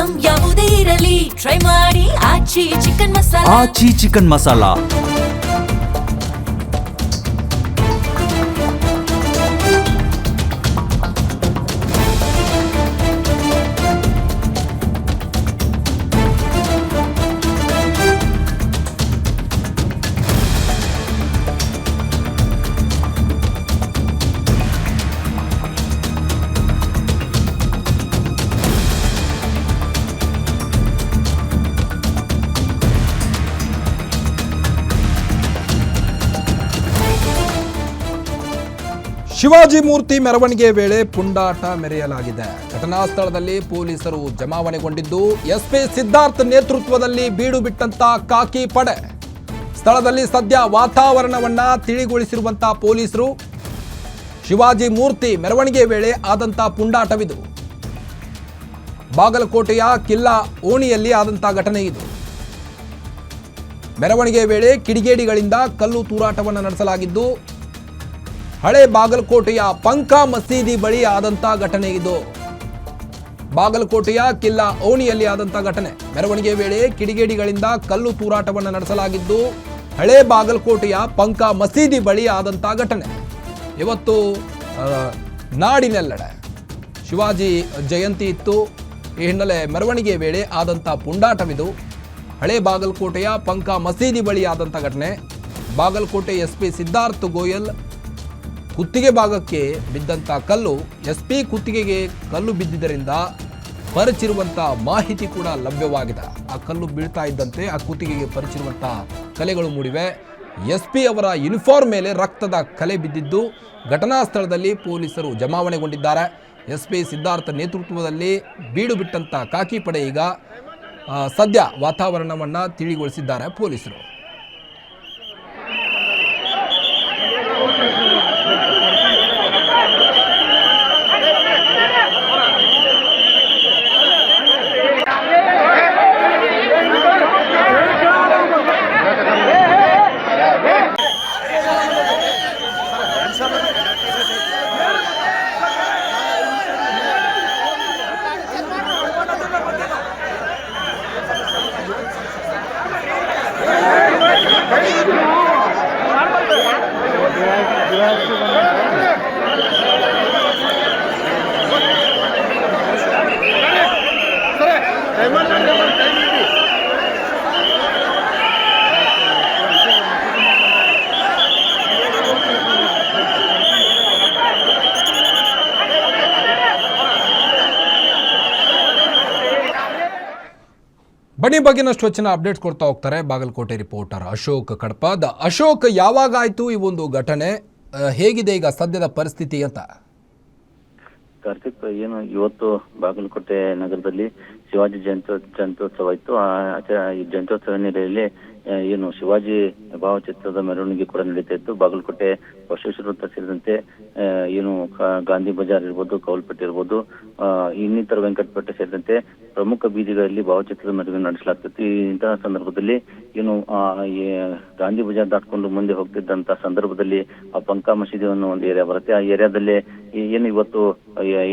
Item ಯಾವುದೇ ಇರಲಿ try ಮಾಡಿ ಆಚಿ ಚಿಕನ್ ಮಸಾಲಾ. ಆಚಿ ಚಿಕನ್ ಮಸಾಲಾ. ಶಿವಾಜಿ ಮೂರ್ತಿ ಮೆರವಣಿಗೆ ವೇಳೆ ಪುಂಡಾಟ ಮೆರೆಯಲಾಗಿದೆ. ಘಟನಾ ಸ್ಥಳದಲ್ಲಿ ಪೊಲೀಸರು ಜಮಾವಣೆಗೊಂಡಿದ್ದು ಎಸ್ಪಿ ಸಿದ್ಧಾರ್ಥ್ ನೇತೃತ್ವದಲ್ಲಿ ಬೀಡು ಬಿಟ್ಟಂತ ಖಾಕಿ ಪಡೆ. ಸ್ಥಳದಲ್ಲಿ ಸದ್ಯ ವಾತಾವರಣವನ್ನ ತಿಳಿಗೊಳಿಸಿರುವಂತಹ ಪೊಲೀಸರು. ಶಿವಾಜಿ ಮೂರ್ತಿ ಮೆರವಣಿಗೆ ವೇಳೆ ಆದಂತ ಪುಂಡಾಟವಿದು. ಬಾಗಲಕೋಟೆಯ ಕಿಲ್ಲಾ ಓಣಿಯಲ್ಲಿ ಆದಂತ ಘಟನೆ ಇದು. ಮೆರವಣಿಗೆ ವೇಳೆ ಕಿಡಿಗೇಡಿಗಳಿಂದ ಕಲ್ಲು ತೂರಾಟವನ್ನು ನಡೆಸಲಾಗಿದ್ದು ಹಳೆ ಬಾಗಲಕೋಟೆಯ ಪಂಕಾ ಮಸೀದಿ ಬಳಿ ಆದಂತ ಘಟನೆ ಇದು. ಬಾಗಲಕೋಟೆಯ ಕಿಲ್ಲಾ ಓಣಿಯಲ್ಲಿ ಆದಂತ ಘಟನೆ. ಮೆರವಣಿಗೆ ವೇಳೆ ಕಿಡಿಗೇಡಿಗಳಿಂದ ಕಲ್ಲು ತೂರಾಟವನ್ನು ನಡೆಸಲಾಗಿದ್ದು ಹಳೆ ಬಾಗಲಕೋಟೆಯ ಪಂಕಾ ಮಸೀದಿ ಬಳಿ ಆದಂತ ಘಟನೆ. ಇವತ್ತು ನಾಡಿನೆಲ್ಲೆಡೆ ಶಿವಾಜಿ ಜಯಂತಿ ಇತ್ತು. ಈ ಹಿನ್ನೆಲೆ ಮೆರವಣಿಗೆ ವೇಳೆ ಆದಂತ ಪುಂಡಾಟವಿದು. ಹಳೆ ಬಾಗಲಕೋಟೆಯ ಪಂಕಾ ಮಸೀದಿ ಬಳಿ ಆದಂತ ಘಟನೆ. ಬಾಗಲಕೋಟೆ ಎಸ್ಪಿ ಸಿದ್ಧಾರ್ಥ್ ಗೋಯಲ್ ಕುತ್ತಿಗೆ ಭಾಗಕ್ಕೆ ಬಿದ್ದಂಥ ಕಲ್ಲು, ಎಸ್ಪಿ ಕುತ್ತಿಗೆಗೆ ಕಲ್ಲು ಬಿದ್ದಿದ್ದರಿಂದ ಪರಿಚಿರುವಂಥ ಮಾಹಿತಿ ಕೂಡ ಲಭ್ಯವಾಗಿದೆ. ಆ ಕಲ್ಲು ಬೀಳ್ತಾ ಇದ್ದಂತೆ ಆ ಕುತ್ತಿಗೆಗೆ ಪರಿಚಿರುವಂಥ ಕಲೆಗಳು ಮೂಡಿವೆ. ಎಸ್ಪಿ ಅವರ ಯೂನಿಫಾರ್ಮ್ ಮೇಲೆ ರಕ್ತದ ಕಲೆ ಬಿದ್ದಿದ್ದು ಘಟನಾ ಸ್ಥಳದಲ್ಲಿ ಪೊಲೀಸರು ಜಮಾವಣೆಗೊಂಡಿದ್ದಾರೆ. ಎಸ್ಪಿ ಸಿದ್ಧಾರ್ಥ್ ನೇತೃತ್ವದಲ್ಲಿ ಬೀಡು ಬಿಟ್ಟಂಥ ಖಾಕಿ ಪಡೆ ಈಗ ಸದ್ಯ ವಾತಾವರಣವನ್ನು ತಿಳಿಗೊಳಿಸಿದ್ದಾರೆ ಪೊಲೀಸರು. ಬನ್ನಿ ಬಗ್ಗೆನಷ್ಟು ಹೆಚ್ಚಿನ ಅಪ್ಡೇಟ್ಸ್ ಕೊಡ್ತಾ ಹೋಗ್ತಾರೆ ಬಾಗಲಕೋಟೆ ರಿಪೋರ್ಟರ್ ಅಶೋಕ್ ಕಡಪದ. ಅಶೋಕ್, ಯಾವಾಗ ಆಯ್ತು ಈ ಒಂದು ಘಟನೆ, ಹೇಗಿದೆ ಈಗ ಸದ್ಯದ ಪರಿಸ್ಥಿತಿ ಅಂತ? ಕಾರ್ತಿಕ್, ಏನು ಇವತ್ತು ಬಾಗಲಕೋಟೆ ನಗರದಲ್ಲಿ ಶಿವಾಜಿ ಜಯಂತ್ಯೋತ್ಸವ ಇತ್ತು. ಈ ಜಯಂತ್ಯೋತ್ಸವ ಹಿನ್ನೆಲೆಯಲ್ಲಿ ಏನು ಶಿವಾಜಿ ಭಾವಚಿತ್ರದ ಮೆರವಣಿಗೆ ಕೂಡ ನಡೀತಾ ಇತ್ತು. ಬಾಗಲಕೋಟೆ ಬಸವೇಶ್ವರ ವೃತ್ತ ಸೇರಿದಂತೆ ಏನು ಗಾಂಧಿ ಬಜಾರ್ ಇರ್ಬೋದು, ಕೌಲ್ಪೇಟೆ ಇರ್ಬೋದು, ಇನ್ನಿತರ ವೆಂಕಟಪೇಟೆ ಸೇರಿದಂತೆ ಪ್ರಮುಖ ಬೀದಿಗಳಲ್ಲಿ ಭಾವಚಿತ್ರದ ಮೆರವಣಿಗೆ ನಡೆಸಲಾಗ್ತಿತ್ತು. ಇಂತಹ ಸಂದರ್ಭದಲ್ಲಿ ಏನು ಗಾಂಧಿ ಬಜಾರ್ ದಾಟ್ಕೊಂಡು ಮುಂದೆ ಹೋಗ್ತಿದ್ದಂತ ಸಂದರ್ಭದಲ್ಲಿ ಆ ಪಂಕಾ ಮಸೀದಿ ಅನ್ನೋ ಒಂದು ಏರಿಯಾ ಬರುತ್ತೆ. ಆ ಏರಿಯಾದಲ್ಲಿ ಏನು ಇವತ್ತು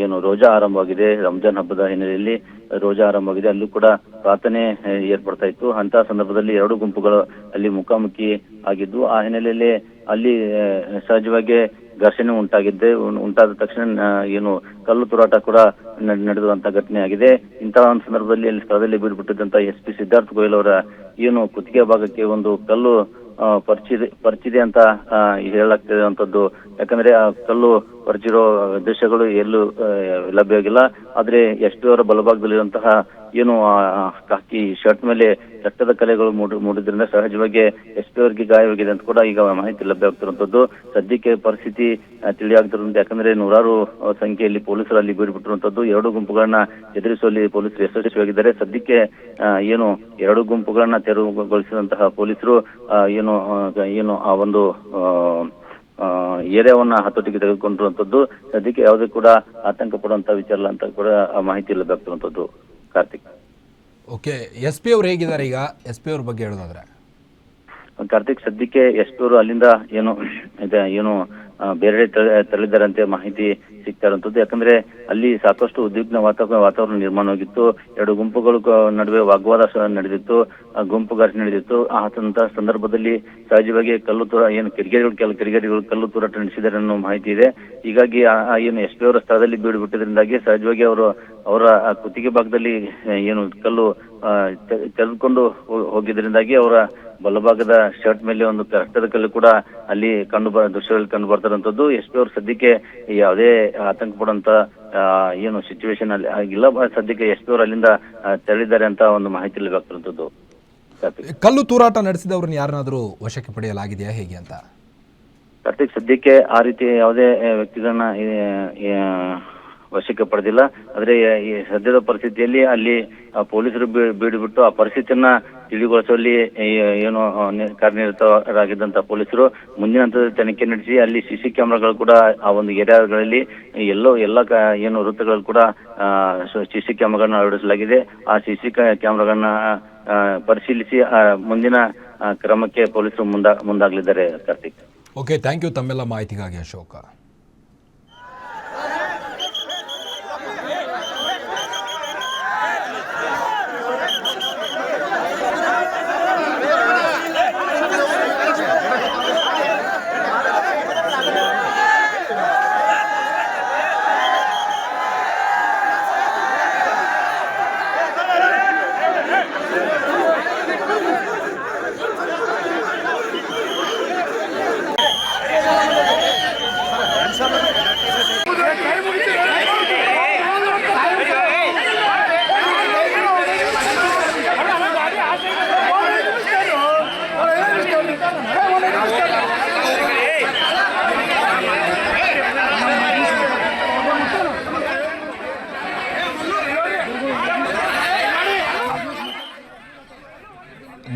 ಏನು ರೋಜಾ ಆರಂಭವಾಗಿದೆ. ರಂಜಾನ್ ಹಬ್ಬದ ಹಿನ್ನೆಲೆಯಲ್ಲಿ ರೋಜಾ ಆರಂಭವಾಗಿದೆ. ಅಲ್ಲೂ ಕೂಡ ಪ್ರಾರ್ಥನೆ ಏರ್ಪಡ್ತಾ ಇತ್ತು. ಅಂತಹ ಸಂದರ್ಭದಲ್ಲಿ ಎರಡು ಗುಂಪುಗಳು ಅಲ್ಲಿ ಮುಖಾಮುಖಿ ಆಗಿದ್ದು, ಆ ಹಿನ್ನೆಲೆಯಲ್ಲಿ ಅಲ್ಲಿ ಸಹಜವಾಗಿ ಘರ್ಷಣೆ ಉಂಟಾದ ತಕ್ಷಣ ಏನು ಕಲ್ಲು ತೂರಾಟ ಕೂಡ ನಡೆದಂತ ಘಟನೆ ಆಗಿದೆ. ಇಂತಹ ಒಂದು ಸಂದರ್ಭದಲ್ಲಿ ಅಲ್ಲಿ ಸ್ಥಳದಲ್ಲಿ ಬೀಳ್ಬಿಟ್ಟಿದ್ದಂತ ಎಸ್ಪಿ ಸಿದ್ಧಾರ್ಥ್ ಗೋಯಲ್ ಅವರ ಏನು ಕುತ್ತಿಗೆ ಭಾಗಕ್ಕೆ ಒಂದು ಕಲ್ಲು ಪರಿಚಿದೆ ಅಂತ ಹೇಳಲಾಗ್ತಿದೆ ಅಂತದ್ದು. ಯಾಕಂದ್ರೆ ಆ ಕಲ್ಲು ಪರಿಚಿರೋ ದೃಶ್ಯಗಳು ಎಲ್ಲೂ ಲಭ್ಯವಾಗಿಲ್ಲ. ಆದ್ರೆ ಎಸ್ಪಿ ಅವರ ಬಲಭಾಗದಲ್ಲಿರುವಂತಹ ಏನು ಖಾಕಿ ಶರ್ಟ್ ಮೇಲೆ ರಕ್ತದ ಕಲೆಗಳು ಮೂಡಿದ್ರಿಂದ ಸಹಜವಾಗಿ ಎಸ್ಪಿ ಅವರಿಗೆ ಗಾಯವಾಗಿದೆ ಅಂತ ಕೂಡ ಈಗ ಮಾಹಿತಿ ಲಭ್ಯವಾಗ್ತಿರುವಂತದ್ದು. ಸದ್ಯಕ್ಕೆ ಪರಿಸ್ಥಿತಿ ತಿಳಿಯಾಗ್ತಿರುವಂತ, ಯಾಕಂದ್ರೆ ನೂರಾರು ಸಂಖ್ಯೆಯಲ್ಲಿ ಪೊಲೀಸರು ಅಲ್ಲಿ ಬೀಳ್ಬಿಟ್ಟಿರುವಂತದ್ದು. ಎರಡು ಗುಂಪುಗಳನ್ನ ಎದುರಿಸುವಲ್ಲಿ ಪೊಲೀಸರು ಯಶಸ್ವಿಯಾಗಿದ್ದಾರೆ. ಸದ್ಯಕ್ಕೆ ಏನು ಎರಡು ಗುಂಪುಗಳನ್ನ ತೆರವುಗೊಳಿಸಿದಂತಹ ಪೊಲೀಸರು ಏನು ಆ ಒಂದು ಏರಿಯಾವನ್ನ ಹತೋಟಿಗೆ ತೆಗೆದುಕೊಂಡಿರುವಂತದ್ದು. ಸದ್ಯಕ್ಕೆ ಯಾವುದೇ ಕೂಡ ಆತಂಕ ಪಡುವಂತ ವಿಚಾರ ಇಲ್ಲ ಅಂತ ಕೂಡ ಮಾಹಿತಿ ಲಭ್ಯವಾಗ್ತಿರುವಂತದ್ದು. ಕಾರ್ತಿಕ್, ಓಕೆ, ಎಸ್ಪಿ ಅವ್ರು ಹೇಗಿದ್ದಾರೆ ಈಗ? ಎಸ್ಪಿ ಅವ್ರ ಬಗ್ಗೆ ಹೇಳೋದಾದ್ರೆ ಕಾರ್ತಿಕ್, ಸದ್ಯಕ್ಕೆ ಎಸ್ಪಿ ಅವರು ಅಲ್ಲಿಂದ ಏನು ಬೇರೆ ತೆರಳಿದ್ದಾರಂತೆ ಮಾಹಿತಿ ಸಿಗ್ತಾ ಇರುವಂತದ್ದು. ಯಾಕಂದ್ರೆ ಅಲ್ಲಿ ಸಾಕಷ್ಟು ಉದ್ವಿಗ್ನ ವಾತಾವರಣ ನಿರ್ಮಾಣವಾಗಿತ್ತು. ಎರಡು ಗುಂಪುಗಳು ನಡುವೆ ವಾಗ್ವಾದ ನಡೆದಿತ್ತು, ಗುಂಪು ಘರ್ಷಣೆ ನಡೆದಿತ್ತು. ಅಂತಹ ಸಂದರ್ಭದಲ್ಲಿ ಸಹಜವಾಗಿ ಕಿಡಿಗೇಡಿಗಳು ಕಲ್ಲು ತೂರಾಟ ನಡೆಸಿದ್ದಾರೆ ಅನ್ನೋ ಮಾಹಿತಿ ಇದೆ. ಹೀಗಾಗಿ ಏನು SP ಅವರ ಸ್ಥಳದಲ್ಲಿ ಬೀಡು ಬಿಟ್ಟಿದ್ರಿಂದಾಗಿ ಸಹಜವಾಗಿ ಅವರ ಕುತ್ತಿಗೆ ಭಾಗದಲ್ಲಿ ಏನು ಕಲ್ಲು ತೆಗೆದುಕೊಂಡು ಹೋಗಿದ್ರಿಂದಾಗಿ ಅವರ ಬಲಭಾಗದ ಶರ್ಟ್ ಮೇಲೆ ಒಂದು ರಕ್ತದ ಕಲ್ಲು ಕೂಡ ಅಲ್ಲಿ ದೃಶ್ಯಗಳಲ್ಲಿ ಕಂಡು ಬರ್ತಾ ಇರುವಂತದ್ದು. SP ಅವರು ಸದ್ಯಕ್ಕೆ ಯಾವುದೇ ಆತಂಕ ಪಡುವಂತ ಏನು ಸಿಚುವೇಶನ್ ಅಲ್ಲಿ ಆಗಿಲ್ಲ. ಸದ್ಯಕ್ಕೆ SP ಅವರು ಅಲ್ಲಿಂದ ತೆರಳಿದ್ದಾರೆ ಅಂತ ಒಂದು ಮಾಹಿತಿ ಲಭ್ಯವಾಗ್ತಿರುವಂತದ್ದು. ಕಲ್ಲು ತೂರಾಟ ನಡೆಸಿದವ್ರನ್ನ ಯಾರನ್ನಾದ್ರೂ ವಶಕ್ಕೆ ಪಡೆಯಲಾಗಿದೆಯಾ ಹೇಗೆ ಅಂತ? ಕಾರ್ತಿಕ್, ಸದ್ಯಕ್ಕೆ ಆ ರೀತಿ ಯಾವುದೇ ವ್ಯಕ್ತಿಗಳನ್ನ ವಶಕ್ಕೆ ಪಡೆದಿಲ್ಲ. ಆದ್ರೆ ಈ ಸದ್ಯದ ಪರಿಸ್ಥಿತಿಯಲ್ಲಿ ಅಲ್ಲಿ ಪೊಲೀಸರು ಬೀಡು ಬಿಟ್ಟು ಆ ಪರಿಸ್ಥಿತಿಯನ್ನ ತಿಳಿಗೊಳಿಸುವಲ್ಲಿ ಏನು ಕಾರ್ಯನಿರತರಾಗಿದ್ದಂತ ಪೊಲೀಸರು ಮುಂದಿನ ಹಂತದಲ್ಲಿ ತನಿಖೆ ನಡೆಸಿ ಅಲ್ಲಿ CC ಕ್ಯಾಮೆರಾಗಳು ಕೂಡ ಆ ಒಂದು ಏರಿಯಾಗಳಲ್ಲಿ ಎಲ್ಲ ಏನು ವೃತ್ತಗಳು ಕೂಡ CC ಕ್ಯಾಮೆರಾಗಳನ್ನ ಅಳವಡಿಸಲಾಗಿದೆ. ಆ CC ಕ್ಯಾಮೆರಾಗಳನ್ನ ಪರಿಶೀಲಿಸಿ ಮುಂದಿನ ಕ್ರಮಕ್ಕೆ ಪೊಲೀಸರು ಮುಂದಾಗಲಿದ್ದಾರೆ. ಕಾರ್ತಿಕ್, ಓಕೆ, ಥ್ಯಾಂಕ್ ಯು ತಮ್ಮೆಲ್ಲ ಮಾಹಿತಿಗಾಗಿ ಅಶೋಕ.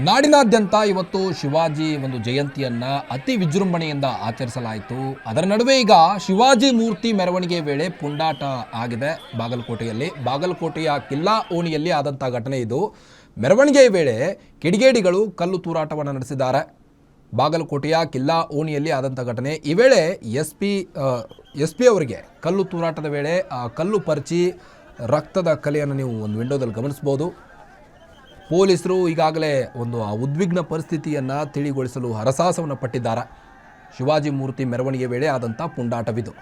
ನಾಡಿನಾದ್ಯಂತ ಇವತ್ತು ಶಿವಾಜಿ ಒಂದು ಜಯಂತಿಯನ್ನ ಅತಿ ವಿಜೃಂಭಣೆಯಿಂದ ಆಚರಿಸಲಾಯಿತು. ಅದರ ನಡುವೆ ಈಗ ಶಿವಾಜಿ ಮೂರ್ತಿ ಮೆರವಣಿಗೆ ವೇಳೆ ಪುಂಡಾಟ ಆಗಿದೆ ಬಾಗಲಕೋಟೆಯ ಕಿಲ್ಲಾ ಓಣಿಯಲ್ಲಿ ಆದಂಥ ಘಟನೆ ಇದು. ಮೆರವಣಿಗೆ ವೇಳೆ ಕಿಡಿಗೇಡಿಗಳು ಕಲ್ಲು ತೂರಾಟವನ್ನು ನಡೆಸಿದ್ದಾರೆ. ಬಾಗಲಕೋಟೆಯ ಕಿಲ್ಲಾ ಓಣಿಯಲ್ಲಿ ಆದಂಥ ಘಟನೆ. ಈ ವೇಳೆ SP ಅವರಿಗೆ ಕಲ್ಲು ತೂರಾಟದ ವೇಳೆ ಕಲ್ಲು ಪರ್ಚಿ ರಕ್ತದ ಕಲೆಯನ್ನು ನೀವು ಒಂದು ವಿಂಡೋದಲ್ಲಿ ಗಮನಿಸ್ಬೋದು. ಪೊಲೀಸರು ಈಗಾಗಲೇ ಒಂದು ಉದ್ವಿಗ್ನ ಪರಿಸ್ಥಿತಿಯನ್ನು ತಿಳಿಗೊಳಿಸಲು ಹರಸಾಹಸವನ್ನು ಪಟ್ಟಿದ್ದಾರೆ. ಶಿವಾಜಿ ಮೂರ್ತಿ ಮೆರವಣಿಗೆ ವೇಳೆ ಆದಂಥ ಪುಂಡಾಟವಿದು.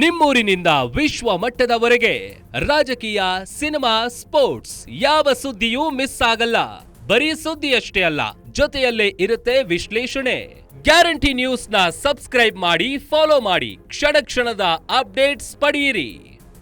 ನಿಮ್ಮೂರಿನಿಂದ ವಿಶ್ವ ಮಟ್ಟದವರೆಗೆ ರಾಜಕೀಯ, ಸಿನಿಮಾ, ಸ್ಪೋರ್ಟ್ಸ್ ಯಾವ ಸುದ್ದಿಯೂ ಮಿಸ್ ಆಗಲ್ಲ. ಬರೀ ಸುದ್ದಿಯಷ್ಟೇ ಅಲ್ಲ, ಜೊತೆಯಲ್ಲೇ ಇರುತ್ತೆ ವಿಶ್ಲೇಷಣೆ. ಗ್ಯಾರಂಟಿ ನ್ಯೂಸ್ನ ಸಬ್ಸ್ಕ್ರೈಬ್ ಮಾಡಿ, ಫಾಲೋ ಮಾಡಿ, ಕ್ಷಣ ಕ್ಷಣದ ಅಪ್ಡೇಟ್ಸ್ ಪಡೆಯಿರಿ.